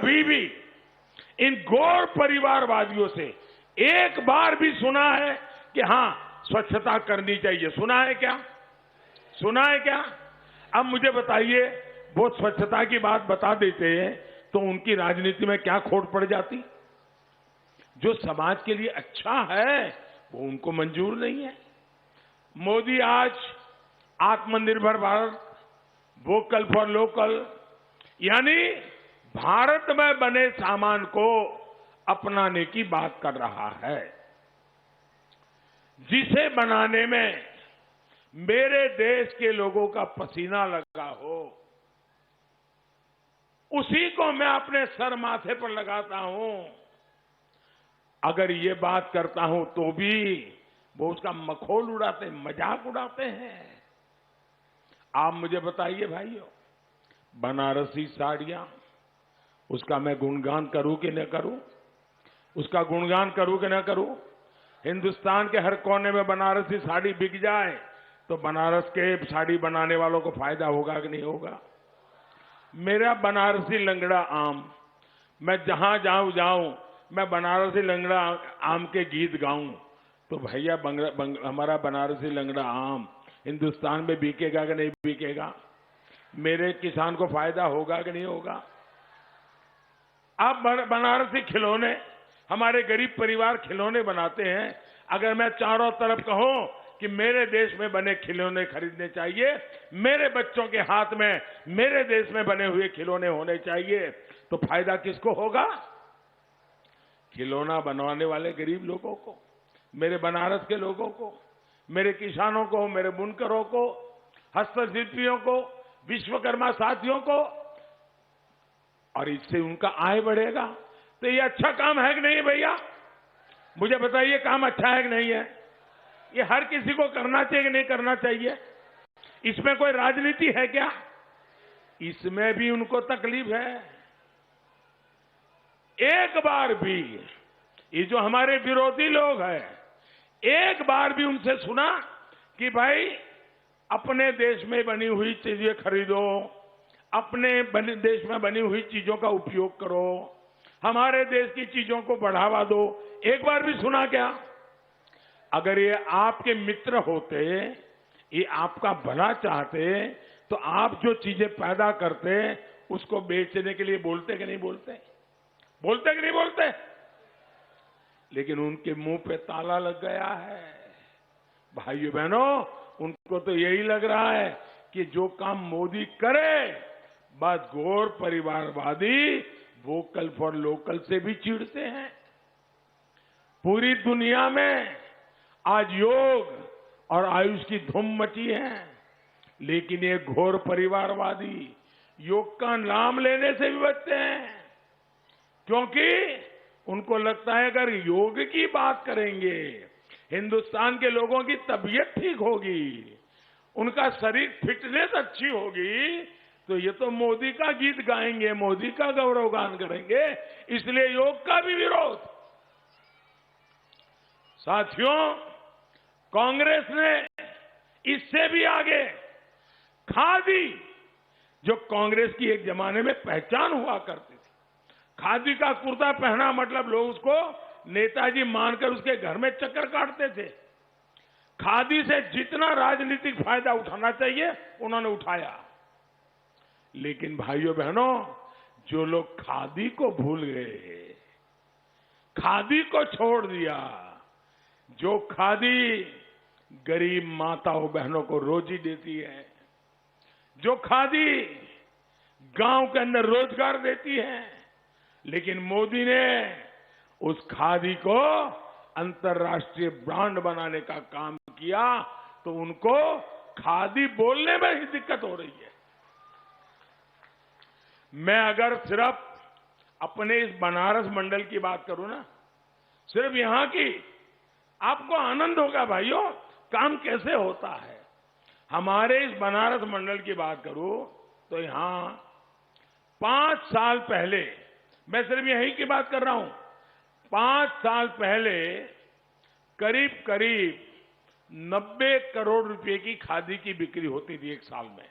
कभी भी इन गौर परिवारवादियों से एक बार भी सुना है कि हां स्वच्छता करनी चाहिए? सुना है क्या? सुना है क्या? अब मुझे बताइए, वो स्वच्छता की बात बता देते हैं तो उनकी राजनीति में क्या खोट पड़ जाती? जो समाज के लिए अच्छा है वो उनको मंजूर नहीं है। मोदी आज आत्मनिर्भर भारत, वोकल फॉर लोकल, यानी भारत में बने सामान को अपनाने की बात कर रहा है, जिसे बनाने में मेरे देश के लोगों का पसीना लगा हो, उसी को मैं अपने सर माथे पर लगाता हूं। अगर ये बात करता हूं तो भी वो उसका मखौल उड़ाते, मजाक उड़ाते हैं। आप मुझे बताइए भाइयों, बनारसी साड़ियां, उसका मैं गुणगान करूं कि न करूं? उसका गुणगान करूं कि न करूं? हिंदुस्तान के हर कोने में बनारसी साड़ी बिक जाए तो बनारस के साड़ी बनाने वालों को फायदा होगा कि नहीं होगा? मेरा बनारसी लंगड़ा आम, मैं जहां जाऊं मैं बनारसी लंगड़ा आम के गीत गाऊं तो भैया हमारा बनारसी लंगड़ा आम हिंदुस्तान में बिकेगा कि नहीं बिकेगा? मेरे किसान को फायदा होगा कि नहीं होगा? आप बनारसी खिलौने, हमारे गरीब परिवार खिलौने बनाते हैं। अगर मैं चारों तरफ कहूं कि मेरे देश में बने खिलौने खरीदने चाहिए, मेरे बच्चों के हाथ में मेरे देश में बने हुए खिलौने होने चाहिए, तो फायदा किसको होगा? खिलौना बनवाने वाले गरीब लोगों को, मेरे बनारस के लोगों को, मेरे किसानों को, मेरे बुनकरों को, हस्तशिल्पियों को, विश्वकर्मा साथियों को, और इससे उनका आय बढ़ेगा। तो ये अच्छा काम है कि नहीं भैया? मुझे बताइए, काम अच्छा है कि नहीं है? ये हर किसी को करना चाहिए कि नहीं करना चाहिए? इसमें कोई राजनीति है क्या? इसमें भी उनको तकलीफ है। एक बार भी ये जो हमारे विरोधी लोग हैं, एक बार भी उनसे सुना कि भाई अपने देश में बनी हुई चीजें खरीदो, अपने देश में बनी हुई चीजों का उपयोग करो, हमारे देश की चीजों को बढ़ावा दो? एक बार भी सुना क्या? अगर ये आपके मित्र होते, ये आपका भला चाहते, तो आप जो चीजें पैदा करते उसको बेचने के लिए बोलते कि नहीं बोलते? बोलते कि नहीं बोलते? लेकिन उनके मुंह पे ताला लग गया है। भाइयों बहनों, उनको तो यही लग रहा है कि जो काम मोदी करे, बस गौर परिवारवादी वोकल फॉर लोकल से भी चिढ़ते हैं। पूरी दुनिया में आज योग और आयुष की धूम मची है, लेकिन ये घोर परिवारवादी योग का नाम लेने से भी बचते हैं, क्योंकि उनको लगता है अगर योग की बात करेंगे, हिंदुस्तान के लोगों की तबीयत ठीक होगी, उनका शरीर फिटनेस अच्छी होगी, तो ये तो मोदी का गीत गाएंगे, मोदी का गौरवगान करेंगे, इसलिए योग का भी विरोध। साथियों, कांग्रेस ने इससे भी आगे खादी, जो कांग्रेस की एक जमाने में पहचान हुआ करती थी, खादी का कुर्ता पहना मतलब लोग उसको नेताजी मानकर उसके घर में चक्कर काटते थे। खादी से जितना राजनीतिक फायदा उठाना चाहिए उन्होंने उठाया। लेकिन भाइयों बहनों, जो लोग खादी को भूल गए, खादी को छोड़ दिया, जो खादी गरीब माताओं बहनों को रोजी देती है, जो खादी गांव के अंदर रोजगार देती है, लेकिन मोदी ने उस खादी को अंतर्राष्ट्रीय ब्रांड बनाने का काम किया, तो उनको खादी बोलने में ही दिक्कत हो रही है। मैं अगर सिर्फ अपने इस बनारस मंडल की बात करूं ना, सिर्फ यहां की, आपको आनंद होगा भाइयों काम कैसे होता है। हमारे इस बनारस मंडल की बात करूं तो यहां 5 साल पहले, मैं सिर्फ यहीं की बात कर रहा हूं, 5 साल पहले करीब करीब 90 करोड़ रुपए की खादी की बिक्री होती थी एक साल में,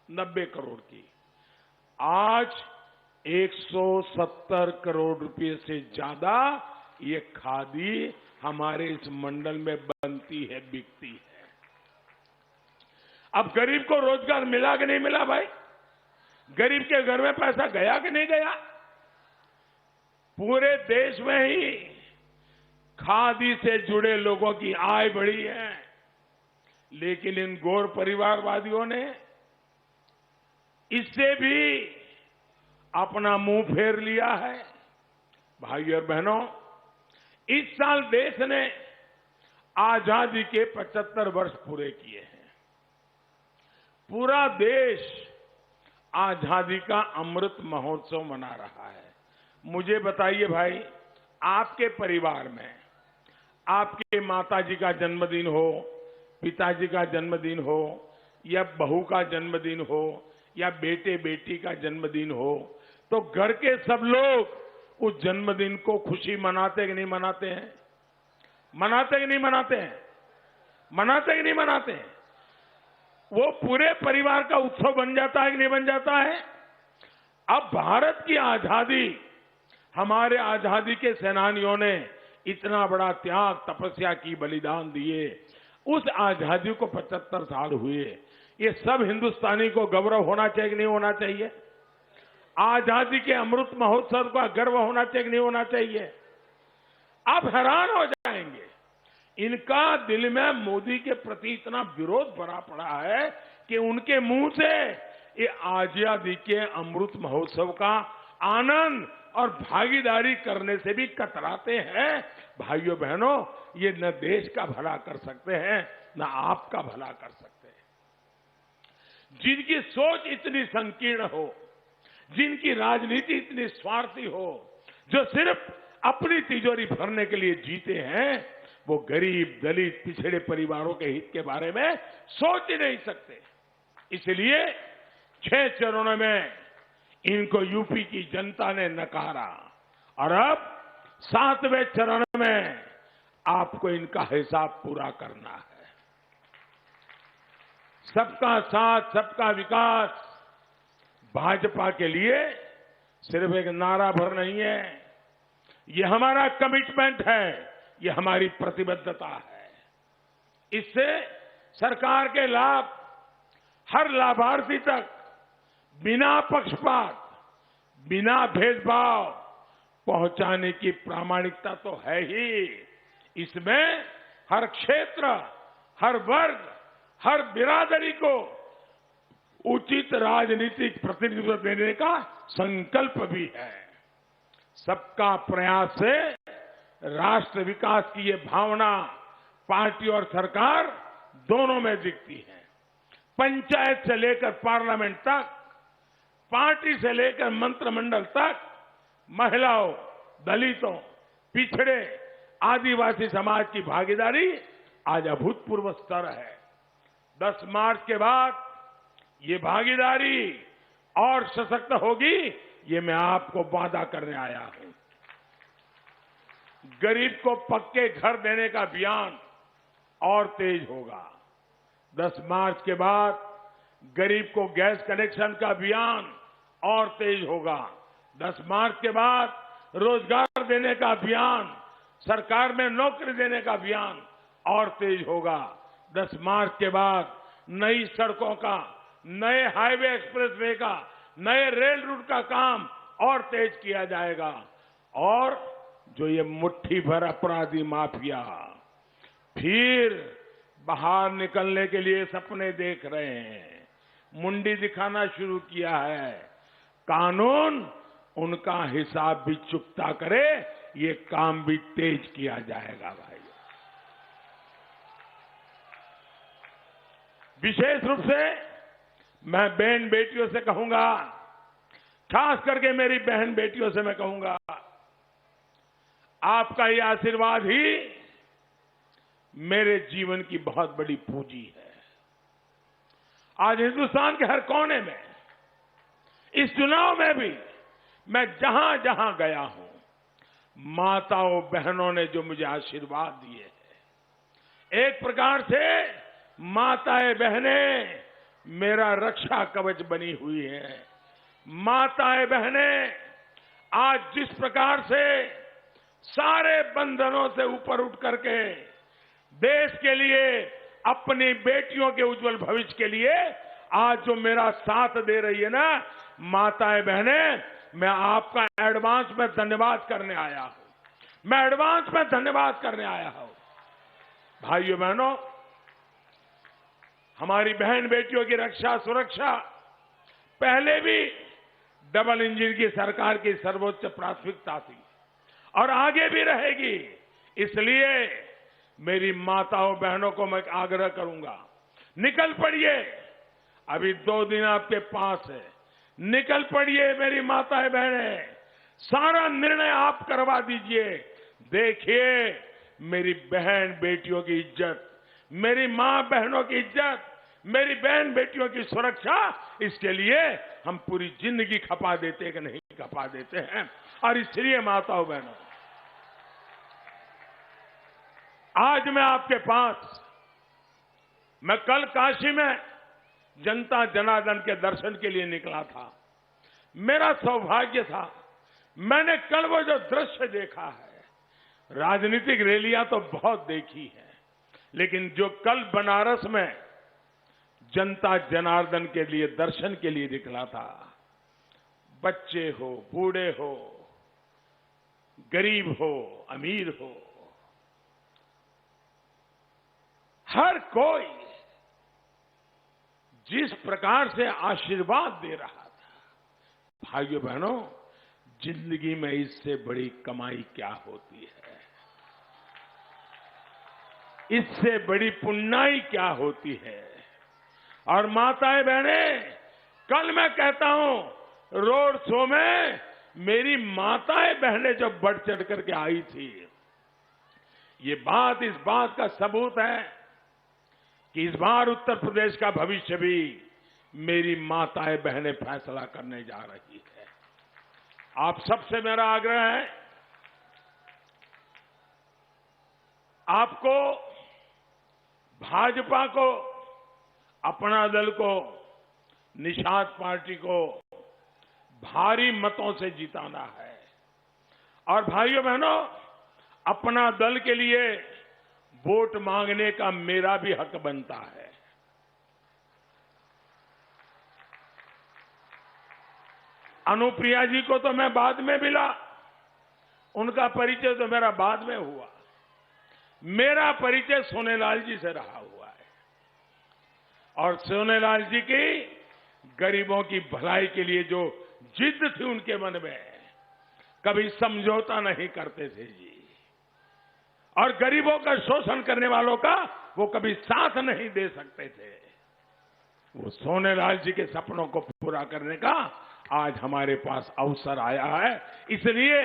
90 करोड़ की। आज 170 करोड़ रुपए से ज्यादा ये खादी हमारे इस मंडल में बनती है, बिकती है। अब गरीब को रोजगार मिला कि नहीं मिला भाई? गरीब के घर में पैसा गया कि नहीं गया? पूरे देश में ही खादी से जुड़े लोगों की आय बढ़ी है, लेकिन इन गौर परिवारवादियों ने इससे भी अपना मुंह फेर लिया है। भाई और बहनों, इस साल देश ने आजादी के 75 वर्ष पूरे किए हैं। पूरा देश आजादी का अमृत महोत्सव मना रहा है। मुझे बताइए भाई, आपके परिवार में आपके माताजी का जन्मदिन हो, पिताजी का जन्मदिन हो, या बहू का जन्मदिन हो, या बेटे बेटी का जन्मदिन हो, तो घर के सब लोग उस जन्मदिन को खुशी मनाते कि नहीं मनाते हैं? मनाते कि नहीं मनाते हैं? मनाते कि नहीं मनाते हैं? वो पूरे परिवार का उत्सव बन जाता है कि नहीं बन जाता है? अब भारत की आजादी, हमारे आजादी के सेनानियों ने इतना बड़ा त्याग, तपस्या की, बलिदान दिए, उस आजादी को 75 साल हुए। ये सब हिंदुस्तानी को गौरव होना चाहिए कि नहीं होना चाहिए? आजादी के अमृत महोत्सव का गर्व होना चाहिए कि नहीं होना चाहिए? आप हैरान हो जाएंगे, इनका दिल में मोदी के प्रति इतना विरोध भरा पड़ा है कि उनके मुंह से ये आजादी के अमृत महोत्सव का आनंद और भागीदारी करने से भी कतराते हैं। भाइयों बहनों, ये न देश का भला कर सकते हैं, न आपका भला कर सकते हैं। जिनकी सोच इतनी संकीर्ण हो, जिनकी राजनीति इतनी स्वार्थी हो, जो सिर्फ अपनी तिजोरी भरने के लिए जीते हैं, वो गरीब, दलित, पिछड़े परिवारों के हित के बारे में सोच ही नहीं सकते। इसलिए 6 चरणों में इनको यूपी की जनता ने नकारा और अब 7वें चरण में आपको इनका हिसाब पूरा करना है। सबका साथ, सबका विकास भाजपा के लिए सिर्फ एक नारा भर नहीं है, ये हमारा कमिटमेंट है, ये हमारी प्रतिबद्धता है। इससे सरकार के लाभ हर लाभार्थी तक बिना पक्षपात, बिना भेदभाव पहुंचाने की प्रामाणिकता तो है ही। इसमें हर क्षेत्र, हर वर्ग, हर बिरादरी को उचित राजनीतिक प्रतिनिधित्व देने का संकल्प भी है। सबका प्रयास से राष्ट्र विकास की ये भावना पार्टी और सरकार दोनों में दिखती है। पंचायत से लेकर पार्लियामेंट तक, पार्टी से लेकर मंत्रिमंडल तक, महिलाओं, दलितों, पिछड़े, आदिवासी समाज की भागीदारी आज अभूतपूर्व स्तर है। 10 मार्च के बाद ये भागीदारी और सशक्त होगी, ये मैं आपको वादा करने आया हूं। गरीब को पक्के घर देने का अभियान और तेज होगा। 10 मार्च के बाद गरीब को गैस कनेक्शन का अभियान और तेज होगा। 10 मार्च के बाद रोजगार देने का अभियान, सरकार में नौकरी देने का अभियान और तेज होगा। 10 मार्च के बाद नई सड़कों का, नए हाईवे एक्सप्रेसवे का, नए रेल रूट का काम और तेज किया जाएगा। और जो ये मुट्ठी भर अपराधी माफिया फिर बाहर निकलने के लिए सपने देख रहे हैं, मुंडी दिखाना शुरू किया है, कानून उनका हिसाब भी चुकता करे, ये काम भी तेज किया जाएगा। भाई, विशेष रूप से मैं बहन बेटियों से कहूंगा, खास करके मेरी बहन बेटियों से मैं कहूंगा, आपका ये आशीर्वाद ही मेरे जीवन की बहुत बड़ी पूंजी है। आज हिंदुस्तान के हर कोने में, इस चुनाव में भी मैं जहां जहां गया हूं, माताओं बहनों ने जो मुझे आशीर्वाद दिए हैं, एक प्रकार से माताएं बहनें मेरा रक्षा कवच बनी हुई है। माताएं बहनें आज जिस प्रकार से सारे बंधनों से ऊपर उठ करके देश के लिए, अपनी बेटियों के उज्जवल भविष्य के लिए आज जो मेरा साथ दे रही है ना माताएं बहनें, मैं आपका एडवांस में धन्यवाद करने आया हूं। मैं एडवांस में धन्यवाद करने आया हूं। भाइयों बहनों, हमारी बहन बेटियों की रक्षा सुरक्षा पहले भी डबल इंजन की सरकार की सर्वोच्च प्राथमिकता थी और आगे भी रहेगी। इसलिए मेरी माताओं बहनों को मैं आग्रह करूंगा, निकल पड़िए। अभी 2 दिन आपके पास है, निकल पड़िए मेरी माताएं बहनें, सारा निर्णय आप करवा दीजिए। देखिए मेरी बहन बेटियों की इज्जत, मेरी मां बहनों की इज्जत, मेरी बहन बेटियों की सुरक्षा, इसके लिए हम पूरी जिंदगी खपा देते कि नहीं खपा देते हैं। और इसलिए माताओं बहनों, आज मैं आपके पास, मैं कल काशी में जनता जनार्दन के दर्शन के लिए निकला था। मेरा सौभाग्य था, मैंने कल वो जो दृश्य देखा है, राजनीतिक रैलियां तो बहुत देखी है, लेकिन जो कल बनारस में जनता जनार्दन के लिए दर्शन के लिए निकला था, बच्चे हो, बूढ़े हो, गरीब हो, अमीर हो, हर कोई जिस प्रकार से आशीर्वाद दे रहा था, भाइयों बहनों, जिंदगी में इससे बड़ी कमाई क्या होती है, इससे बड़ी पुण्याई क्या होती है। और माताएं बहनें, कल मैं कहता हूं रोड शो में मेरी माताएं बहनें जब बढ़ चढ़ करके आई थी, ये बात इस बात का सबूत है कि इस बार उत्तर प्रदेश का भविष्य भी मेरी माताएं बहनें फैसला करने जा रही है। आप सबसे मेरा आग्रह है, आपको, भाजपा को, अपना दल को, निषाद पार्टी को भारी मतों से जिताना है। और भाइयों बहनों, अपना दल के लिए वोट मांगने का मेरा भी हक बनता है। अनुप्रिया जी को तो मैं बाद में मिला, उनका परिचय तो मेरा बाद में हुआ। मेरा परिचय सोनेलाल जी से रहा हुआ है और सोनेलाल जी की गरीबों की भलाई के लिए जो जिद थी उनके मन में, कभी समझौता नहीं करते थे जी। और गरीबों का शोषण करने वालों का वो कभी साथ नहीं दे सकते थे। वो सोनेलाल जी के सपनों को पूरा करने का आज हमारे पास अवसर आया है। इसलिए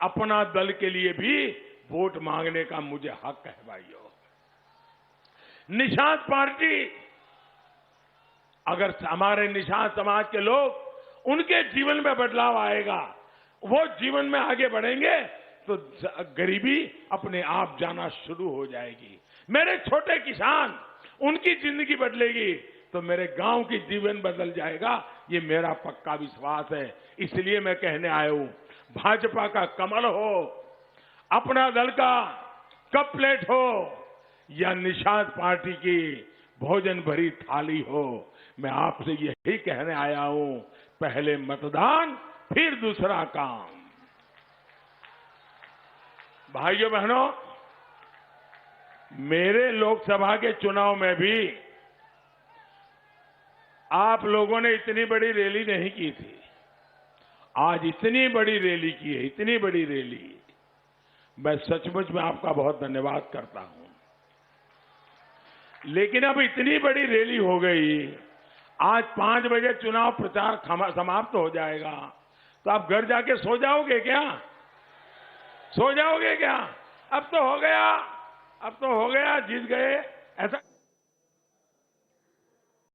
अपना दल के लिए भी वोट मांगने का मुझे हक है। भाइयों, निषाद पार्टी, अगर हमारे निषाद समाज के लोग, उनके जीवन में बदलाव आएगा, वो जीवन में आगे बढ़ेंगे तो गरीबी अपने आप जाना शुरू हो जाएगी। मेरे छोटे किसान, उनकी जिंदगी बदलेगी तो मेरे गांव की जीवन बदल जाएगा, ये मेरा पक्का विश्वास है। इसलिए मैं कहने आया हूं, भाजपा का कमल हो, अपना दल का कप प्लेट हो या निषाद पार्टी की भोजन भरी थाली हो, मैं आपसे यही कहने आया हूं, पहले मतदान फिर दूसरा काम। भाइयों बहनों, मेरे लोकसभा के चुनाव में भी आप लोगों ने इतनी बड़ी रैली नहीं की थी। आज इतनी बड़ी रैली की है, इतनी बड़ी रैली। मैं सचमुच में आपका बहुत धन्यवाद करता हूं। लेकिन अब इतनी बड़ी रैली हो गई, आज 5 बजे चुनाव प्रचार समाप्त हो जाएगा, तो आप घर जाके सो जाओगे क्या? सो जाओगे क्या? अब तो हो गया, अब तो हो गया, जीत गए, ऐसा